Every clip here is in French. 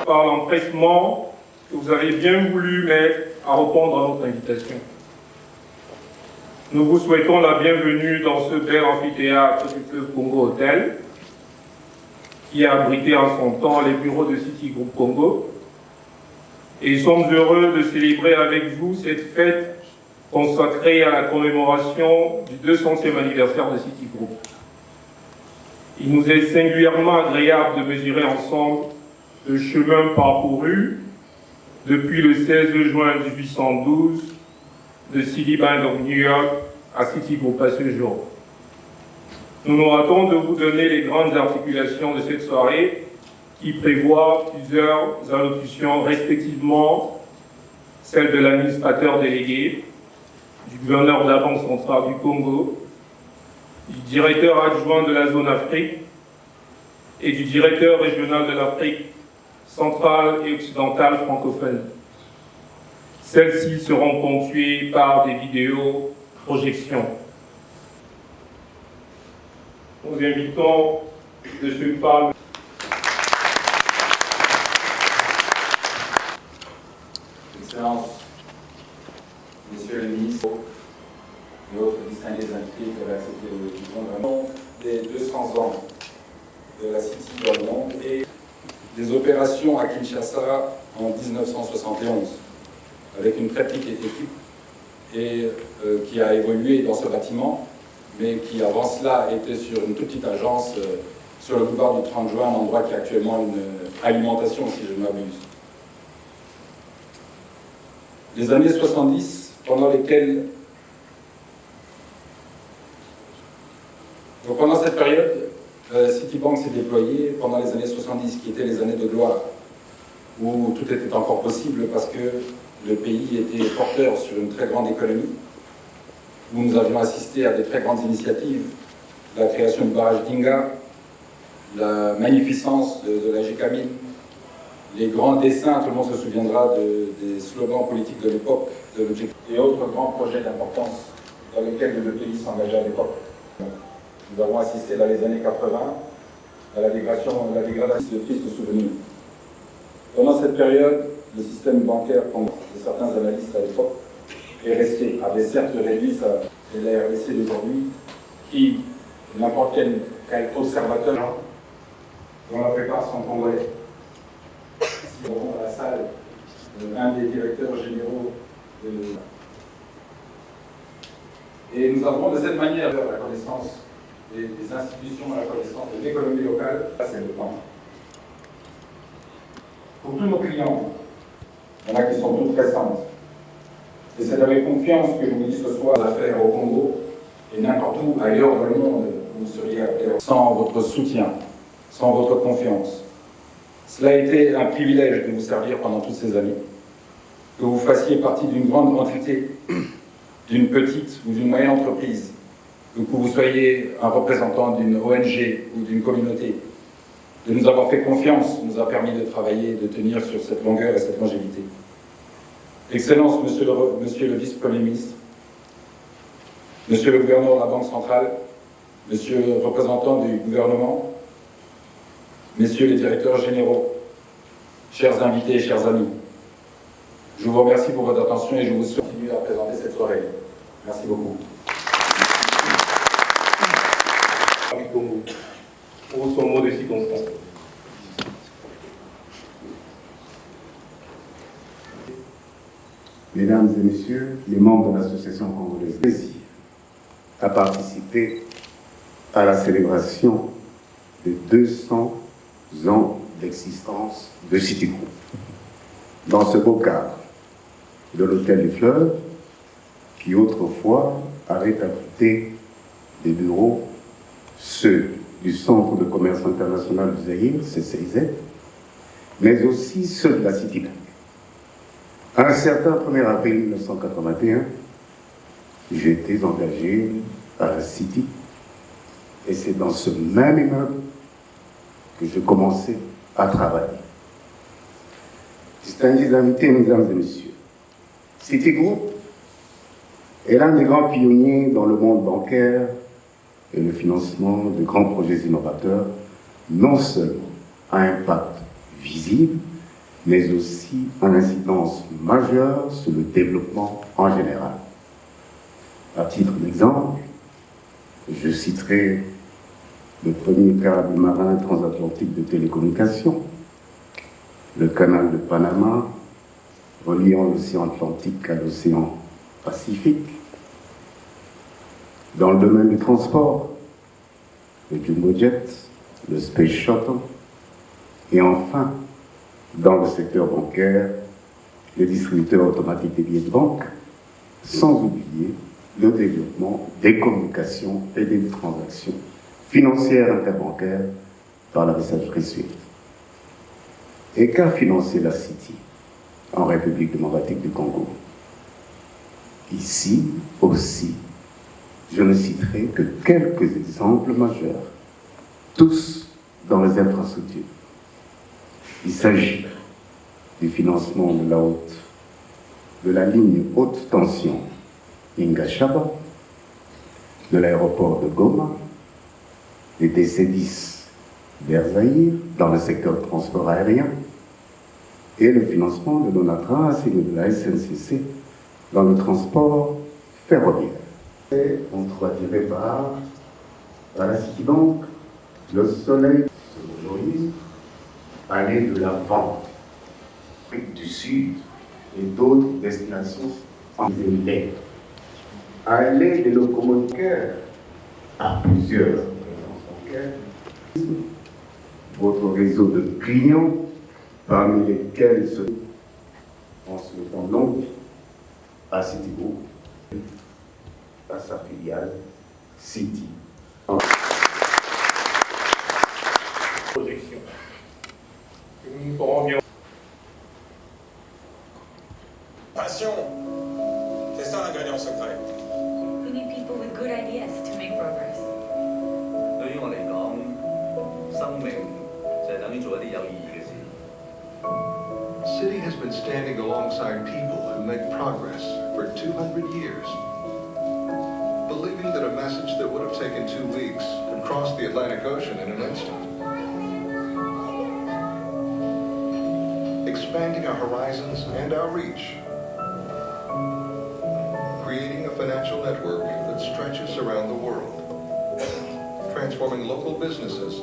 par l'empressement que vous avez bien voulu mettre à répondre à notre invitation. Nous vous souhaitons la bienvenue dans ce bel amphithéâtre du Fleuve Congo Hotel, qui a abrité en son temps les bureaux de Citigroup Congo. Et nous sommes heureux de célébrer avec vous cette fête consacrée à la commémoration du 200e anniversaire de Citigroup. Il nous est singulièrement agréable de mesurer ensemble le chemin parcouru depuis le 16 juin 1812 de City Bank of New York à Citigroup à ce jour. Nous nous hâtons de vous donner les grandes articulations de cette soirée qui prévoit plusieurs allocutions respectivement celle de l'administrateur délégué, du gouverneur de la Banque centrale du Congo, du directeur adjoint de la zone Afrique et du directeur régional de l'Afrique centrale et occidentale francophone. Celles-ci seront ponctuées par des vidéos projections. Nous invitons de ce pas. Excellences, Messieurs les ministres et autres distingués invités qui avaient accepté le congrès des 200 ans de la City dans le monde et des opérations à Kinshasa en 1971 avec une très petite équipe et qui a évolué dans ce bâtiment, mais qui avant cela était sur une toute petite agence sur le boulevard du 30 juin, un endroit qui a actuellement une alimentation, si je ne m'abuse. Les années 70, pendant lesquelles... Donc pendant cette période, Citibank s'est déployé pendant les années 70, qui étaient les années de gloire, où tout était encore possible parce que le pays était porteur sur une très grande économie, où nous avions assisté à des très grandes initiatives, la création du barrage d'Inga, la magnificence de la GECAMIN, les grands dessins, tout le monde se souviendra des slogans politiques de l'époque, de l'objectif, et autres grands projets d'importance dans lesquels le pays s'engageait à l'époque. Nous avons assisté dans les années 80 à la dégradation de tristes souvenirs. Pendant cette période, le système bancaire, comme certains analystes à l'époque, est resté, avait certes réduit la RDC d'aujourd'hui, qui, n'importe quel observateur, dont la plupart sont congolais, si on rentre à la salle, un des directeurs généraux et nous avons de cette manière la connaissance des institutions, la connaissance de l'économie locale, ça c'est le temps. Pour tous nos clients, il y en a qui sont toutes récentes. Et c'est avec confiance que je vous dis ce soir l'affaire au Congo et n'importe où ailleurs dans le monde où vous seriez appelés. Sans votre soutien, sans votre confiance. Cela a été un privilège de vous servir pendant toutes ces années. Que vous fassiez partie d'une grande entité, d'une petite ou d'une moyenne entreprise, que vous soyez un représentant d'une ONG ou d'une communauté. De nous avoir fait confiance nous a permis de travailler, de tenir sur cette longueur et cette longévité. Excellences, Monsieur le Vice-Premier ministre, Monsieur le gouverneur de la Banque centrale, Monsieur le représentant du gouvernement, Messieurs les directeurs généraux, chers invités et chers amis, je vous remercie pour votre attention et je vous souhaite de continuer à présenter cette soirée. Merci beaucoup. Pour son mot de circonstance. Mesdames et Messieurs, les membres de l'Association congolaise, plaisir à participer à la célébration de 200 ans d'existence de Citigroup. Dans ce beau cadre de l'Hôtel du Fleuve, qui autrefois avait abrité des bureaux, ceux du Centre de commerce international du Zaïre, CCIZ, mais aussi ceux de la Citibank. Un certain 1er avril 1981, j'étais engagé à la City, et c'est dans ce même immeuble que je commençais à travailler. Distingués invités, mesdames et messieurs, Citigroup est l'un des grands pionniers dans le monde bancaire et le financement de grands projets innovateurs, non seulement à impact visible, mais aussi en incidence majeure sur le développement en général. À titre d'exemple, je citerai le premier câble marin transatlantique de télécommunications, le canal de Panama, reliant l'océan Atlantique à l'océan Pacifique. Dans le domaine du transport, le Jumbo Jet, le Space Shuttle, et enfin, dans le secteur bancaire, les distributeurs automatiques des billets de banque, sans oublier le développement des communications et des transactions financières interbancaires par la messagerie Swift. Et qu'a financé la City en République démocratique du Congo? Ici aussi, je ne citerai que quelques exemples majeurs, tous dans les infrastructures. Il s'agit du financement de la ligne haute tension Ingashaba, de l'aéroport de Goma, des DC-10 vers Zaïre dans le secteur de transport aérien et le financement de l'ONATRAS et de la SNCC dans le transport ferroviaire. Et on doit tirer par la Citibank, le soleil se valorise, aller de l'avant, Afrique du Sud et d'autres destinations en l'air. Aller des locomoteurs à plusieurs présences bancaires, votre réseau de clients, parmi lesquels se en souhaitant longue vie à Citigroup, à sa filiale City. Projection. Nous ferons bien. Passion, c'est ça l'ingrédient secret. We need people with good ideas to make progress. 對於我嚟講，生命就係等於做一啲有意義嘅事。 City has been standing alongside people who make progress for 200 years. Believing that a message that would have taken 2 weeks could cross the Atlantic Ocean in an instant. Expanding our horizons and our reach. Creating a financial network that stretches around the world. Transforming local businesses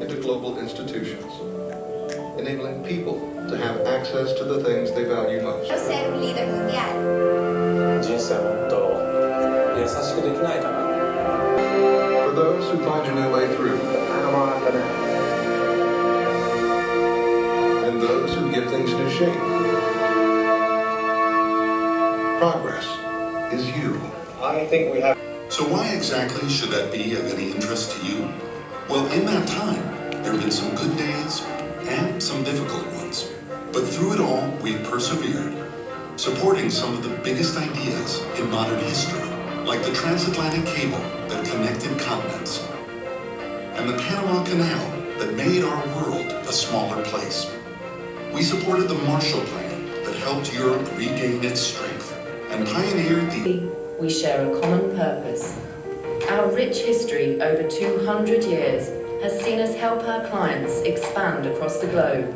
into global institutions. Enabling people to have access to the things they value most. Quiero ser un líder mundial. 人生もっと優しくできないかな。 For those who find a new way through. And those who give things new shape. Progress is you. I think we have. So why exactly should that be of any interest to you? Well, in that time, there have been some good days and some difficult ones. But through it all, we've persevered, supporting some of the biggest ideas in modern history, like the transatlantic cable that connected continents, and the Panama Canal that made our world a smaller place. We supported the Marshall Plan that helped Europe regain its strength, and pioneered the... We share a common purpose. Our rich history over 200 years has seen us help our clients expand across the globe.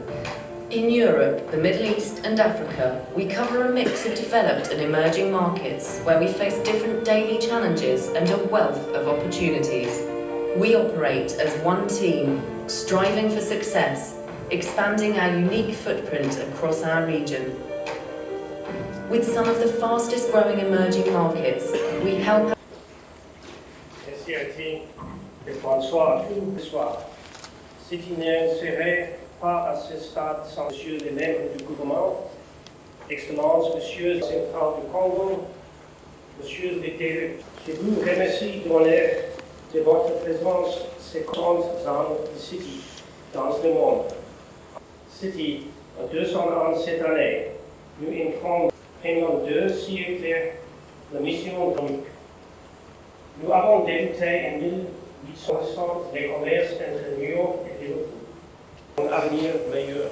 In Europe, the Middle East and Africa, we cover a mix of developed and emerging markets where we face different daily challenges and a wealth of opportunities. We operate as one team, striving for success, expanding our unique footprint across our region. With some of the fastest growing emerging markets, we help. Ainsi a-t-il que François tout soir. City ne serait pas à ce stade sans Monsieur les membres du gouvernement, Excellences, Monsieur Central du Congo, Monsieur les DE. Je vous remercie de l'honneur de votre présence ces 40 ans de City dans le monde. City, en 200 ans cette année, nous entrons pendant 2 siècles la mission économique. Nous avons débuté en 1860 les commerces entre New York et Liverpool. Un avenir meilleur.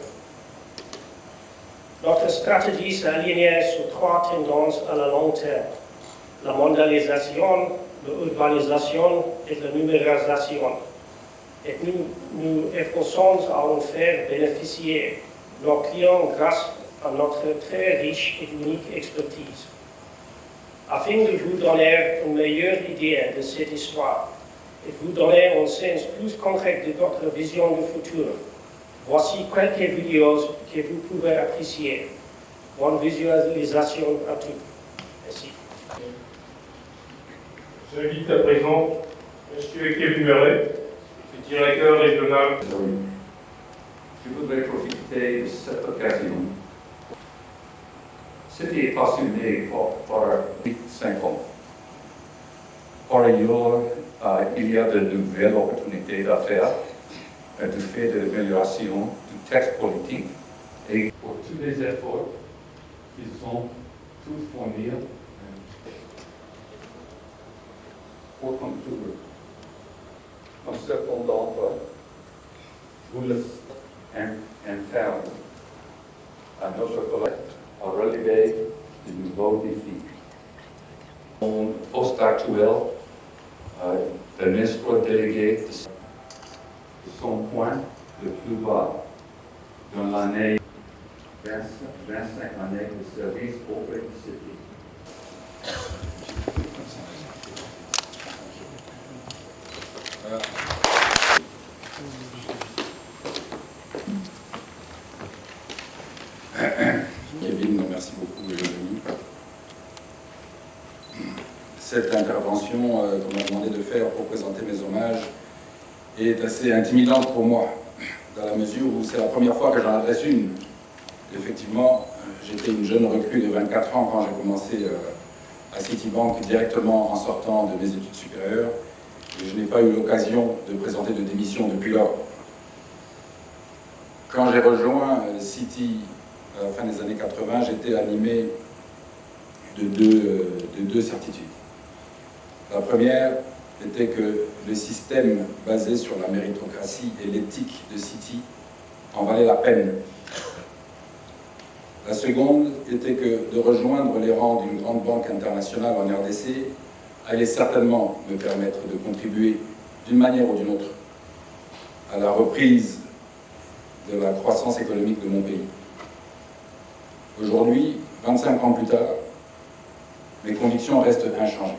Notre stratégie s'aligne sur 3 tendances à la long terme. La mondialisation, l'urbanisation et la numérisation. Et nous nous efforçons à en faire bénéficier nos clients grâce à notre très riche et unique expertise. Afin de vous donner une meilleure idée de cette histoire et vous donner un sens plus concret de notre vision du futur, voici quelques vidéos que vous pouvez apprécier. Bonne visualisation à tous. Merci. J'invite à présent M. Kevin Murray, le directeur régional. Je voudrais profiter de cette occasion. C'était passionné par 5 ans. Par ailleurs, il y a de nouvelles opportunités d'affaires, du fait de l'amélioration du texte politique et pour tous les efforts qu'ils ont tous fournis pour conclure. Un certain d'entre vous le interne à notre collègue à relever de nouveaux défis. Au poste actuel, le ministre délégué de son point le plus bas dans l'année 25 années de service auprès du City. Kevin, merci beaucoup d'être venu. Cette intervention qu'on m'a demandé de faire pour présenter mes hommages est assez intimidante pour moi, dans la mesure où c'est la première fois que j'en adresse une. Effectivement, j'étais une jeune recrue de 24 ans quand j'ai commencé à Citibank directement en sortant de mes études supérieures. Et je n'ai pas eu l'occasion de présenter de démission depuis lors. Quand j'ai rejoint Citi à la fin des années 80, j'étais animé de deux certitudes. La première était que le système basé sur la méritocratie et l'éthique de Citi en valait la peine. La seconde était que de rejoindre les rangs d'une grande banque internationale en RDC allait certainement me permettre de contribuer d'une manière ou d'une autre à la reprise de la croissance économique de mon pays. Aujourd'hui, 25 ans plus tard, mes convictions restent inchangées.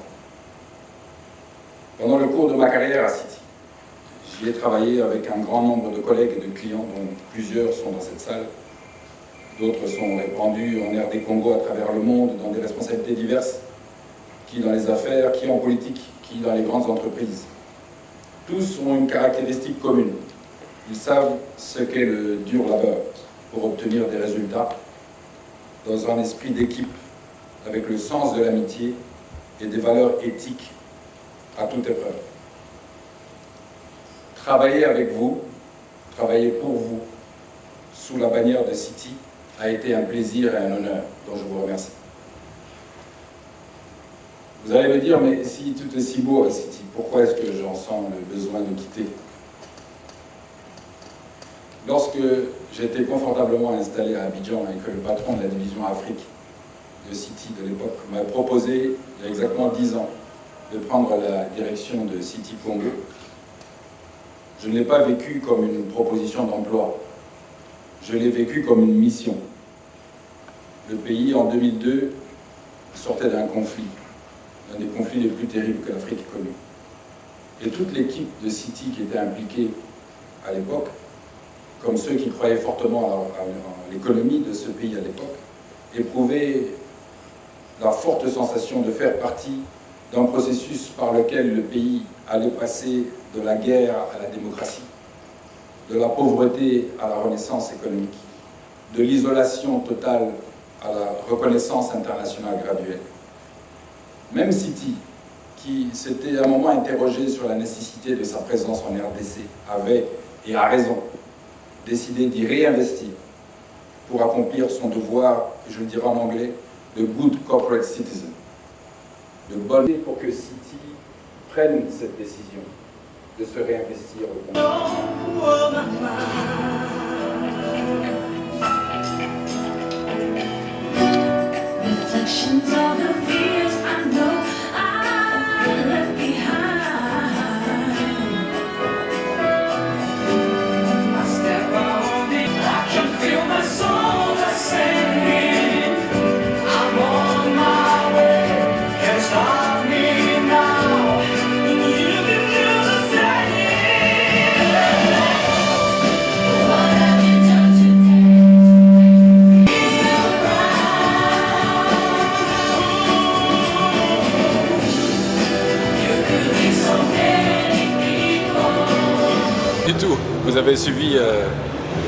Pendant le cours de ma carrière à Citi, j'y ai travaillé avec un grand nombre de collègues et de clients, dont plusieurs sont dans cette salle. D'autres sont répandus en RD Congo à travers le monde, dans des responsabilités diverses, qui dans les affaires, qui en politique, qui dans les grandes entreprises. Tous ont une caractéristique commune. Ils savent ce qu'est le dur labeur pour obtenir des résultats dans un esprit d'équipe, avec le sens de l'amitié et des valeurs éthiques à toute épreuve. Travailler avec vous, travailler pour vous, sous la bannière de Citi, a été un plaisir et un honneur, dont je vous remercie. Vous allez me dire, mais si tout est si beau à Citi, pourquoi est-ce que j'en sens le besoin de quitter? Lorsque j'étais confortablement installé à Abidjan et que le patron de la division Afrique de Citi de l'époque m'a proposé, il y a exactement 10 ans, de prendre la direction de Citi Congo, je ne l'ai pas vécu comme une proposition d'emploi. Je l'ai vécu comme une mission. Le pays, en 2002, sortait d'un conflit, l'un des conflits les plus terribles que l'Afrique ait connu. Et toute l'équipe de Citi qui était impliquée à l'époque, comme ceux qui croyaient fortement à l'économie de ce pays à l'époque, éprouvaient la forte sensation de faire partie d'un processus par lequel le pays allait passer de la guerre à la démocratie, de la pauvreté à la renaissance économique, de l'isolation totale à la reconnaissance internationale graduelle. Même Citi, qui s'était à un moment interrogé sur la nécessité de sa présence en RDC, avait, et a raison, décidé d'y réinvestir pour accomplir son devoir, je le dirais en anglais, de good corporate citizen. De bonne pour que Citi prenne cette décision de se réinvestir au bon I can feel myself.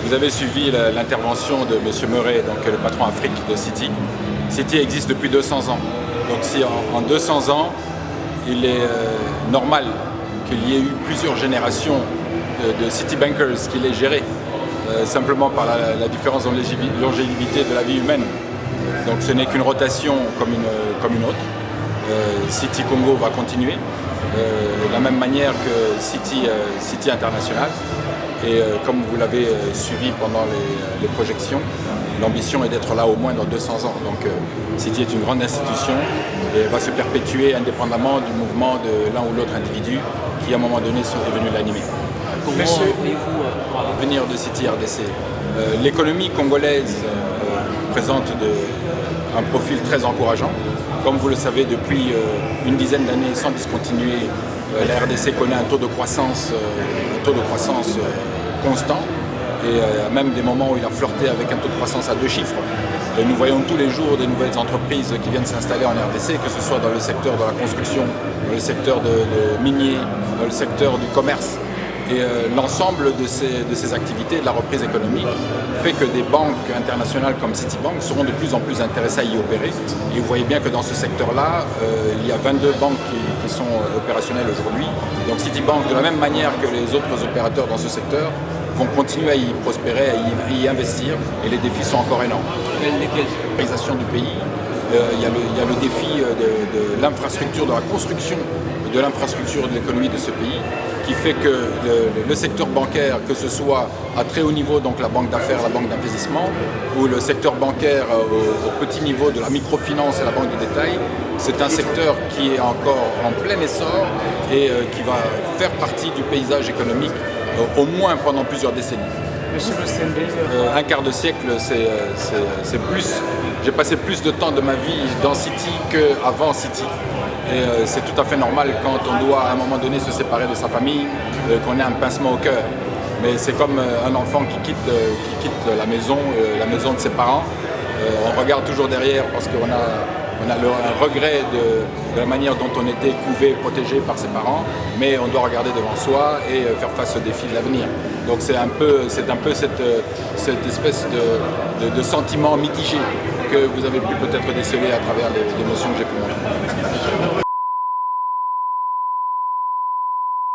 vous avez suivi l'intervention de M. Murray, donc le patron Afrique de Citi. Citi existe depuis 200 ans. Donc si en 200 ans, il est normal qu'il y ait eu plusieurs générations de Citibankers qui les géraient, simplement par la différence de longévité de la vie humaine. Donc ce n'est qu'une rotation comme une autre. Citi Congo va continuer de la même manière que Citi International. Et comme vous l'avez suivi pendant les projections, l'ambition est d'être là au moins dans 200 ans. Donc Citi est une grande institution et va se perpétuer indépendamment du mouvement de l'un ou l'autre individu qui à un moment donné est venu l'animer. Comment voyez-vous l'avenir de Citi RDC? L'économie congolaise présente un profil très encourageant. Comme vous le savez, depuis une dizaine d'années, sans discontinuer, la RDC connaît un taux de croissance constant et même des moments où il a flirté avec un taux de croissance à 2 chiffres. Et nous voyons tous les jours des nouvelles entreprises qui viennent s'installer en RDC, que ce soit dans le secteur de la construction, dans le secteur de minier, dans le secteur du commerce. Et l'ensemble de ces activités, de la reprise économique, fait que des banques internationales comme Citibank seront de plus en plus intéressées à y opérer. Et vous voyez bien que dans ce secteur-là, il y a 22 banques qui sont opérationnelles aujourd'hui. Donc Citibank, de la même manière que les autres opérateurs dans ce secteur, vont continuer à y prospérer, à y investir. Et les défis sont encore énormes. L'organisation du pays, il y a le défi de l'infrastructure, de la construction de l'infrastructure de l'économie de ce pays, qui fait que le secteur bancaire, que ce soit à très haut niveau, donc la banque d'affaires, la banque d'investissement, ou le secteur bancaire au petit niveau de la microfinance et la banque du détail, c'est un secteur qui est encore en plein essor et qui va faire partie du paysage économique au moins pendant plusieurs décennies. Un quart de siècle, c'est plus. J'ai passé plus de temps de ma vie dans Citi qu'avant Citi. Et c'est tout à fait normal quand on doit à un moment donné se séparer de sa famille, qu'on ait un pincement au cœur. Mais c'est comme un enfant qui quitte la maison de ses parents. On regarde toujours derrière parce qu'on a un regret de la manière dont on était couvé, protégé par ses parents, mais on doit regarder devant soi et faire face aux défis de l'avenir. Donc c'est un peu cette espèce de sentiment mitigé que vous avez pu peut-être déceler à travers les émotions que j'ai pu montrer.